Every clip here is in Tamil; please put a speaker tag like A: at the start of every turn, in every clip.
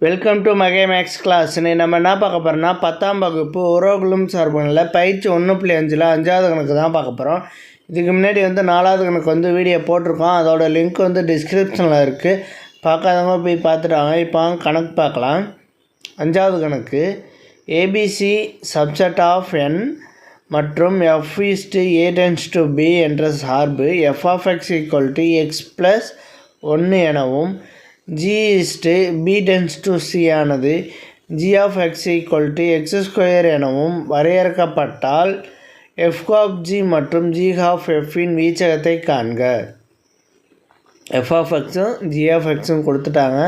A: Welcome to Mahe maths class. நம்ம என்ன பார்க்க போகிறோம்னா 10ஆம் வகுப்பு உறவுகளும் சார்புகளில் பயிற்சி 1.5 5வது கணக்கு தான் பார்க்க போகிறோம். இதுக்கு முன்னாடி 4வது கணக்கு வீடியோ போட்டிருக்கோம். அதோட லிங்க் டிஸ்கிரிப்ஷனில் இருக்குது. பார்க்காதவங்க போய் பார்த்துட்டாங்க. இப்போ கணக்கு பார்க்கலாம். 5வது கணக்கு ஏபிசி சப்செட் ஆஃப் n மற்றும் f(a)(b) என்ற சார்பு f(x) x + 1 எனவும் g(b)(c) ஆனது g(x) x² எனவும் வரையறுக்கப்பட்டால் f(g) மற்றும் g(f)இன் வீச்சகத்தை காண்க. f(x)ம் g(x)ம் கொடுத்துட்டாங்க.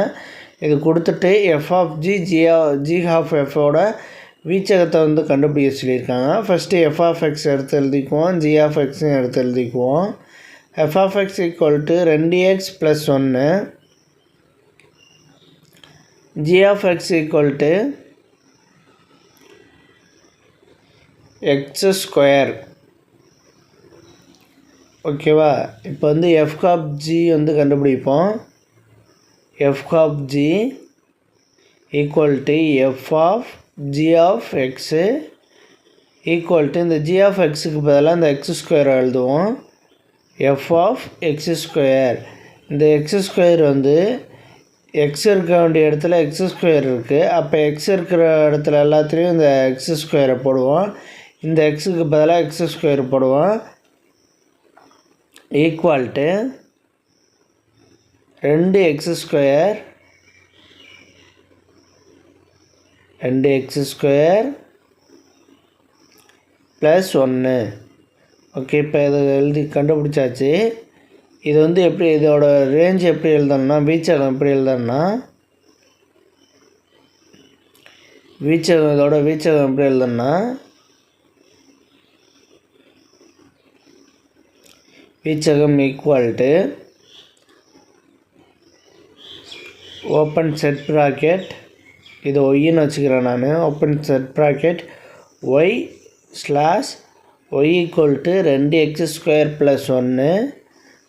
A: இது கொடுத்துட்டு f(g) g(f)ஓட வீச்சகத்தை கண்டுபிடிக்க சொல்லியிருக்காங்க. ஃபஸ்ட்டு f(x) எடுத்து எழுதிக்குவோம், g(x)ம் எடுத்து எழுதிக்குவோம். f(x) 2x + 1, g(x) x². ஓகேவா? இப்போ f(g) கண்டுபிடிப்போம். f(g) f(g)(x) இந்த g(x)க்கு பதிலாக இந்த x² எழுதுவோம். f(x²) இந்த x² x இருக்க வேண்டிய இடத்துல x² இருக்குது. அப்போ x இருக்கிற இடத்துல எல்லாத்துலேயும் இந்த x² போடுவோம். இந்த xக்கு பதிலாக x² போடுவோம். Equal to 2x² + 1. ஓகே, இப்போ இதை எழுதி கண்டுபிடிச்சாச்சு. இது எப்படி இதோட ரேஞ்ச் எப்படி எழுதணும்னா, வீச்சகம் எப்படி எழுதணும்னா, இதோட வீச்சகம் எப்படி எழுதணும்னா, வீச்சகம் equal to open set bracket, இது ஒய்ன்னு வச்சுக்கிறேன் நான். Open set bracket y = 2x² +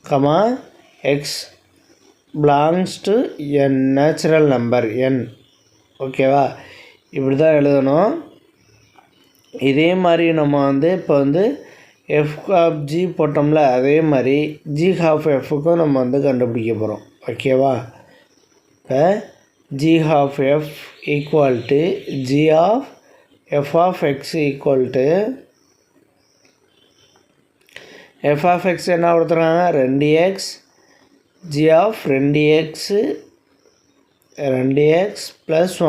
A: 1, x belongs to n natural number n. ஓகேவா? இப்படி தான் எழுதணும். இதே மாதிரி நம்ம இப்போ f(g) போட்டோம்ல, அதே மாதிரி g(f)க்கும் நம்ம கண்டுபிடிக்க போகிறோம். ஓகேவா? இப்போ g(f) = g(f)(x) f(x) என்ன கொடுத்துருக்காங்க? 2x g(2x) +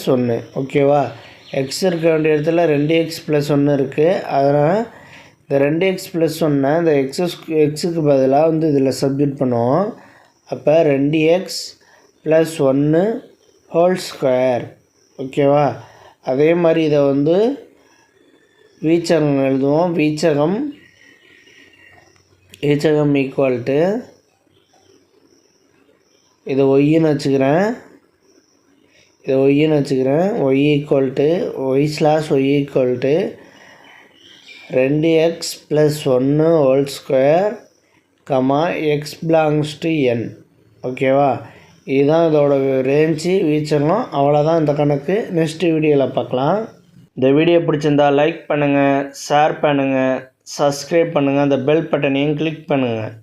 A: 1 ஓகேவா? x இருக்க வேண்டிய இடத்துல 2x + 1 இருக்குது. அதனால் இந்த 2x + 1 இந்த xக்கு பதிலாக இதில் சப்ஜெக்ட் பண்ணுவோம். அப்போ 2x + 1 2. ஓகேவா? அதே மாதிரி இதை வீச்சகம் எழுதுவோம். வீச்சகம் ஈக்குவல் டு, இதை ஒய்ன்னு வச்சுக்கிறேன். y = y/y = 2x + 1 2, x belongs to n. ஓகேவா? இதுதான் இதோட ரேஞ்சு, வீச்சகம். அவ்வளோதான் இந்த கணக்கு. நெக்ஸ்ட் வீடியோவில் பார்க்கலாம். இந்த வீடியோ பிடிச்சிருந்தால் லைக் பண்ணுங்கள், ஷேர் பண்ணுங்கள், சப்ஸ்கிரைப் பண்ணுங்கள், அந்த பெல் பட்டனையும் கிளிக் பண்ணுங்கள்.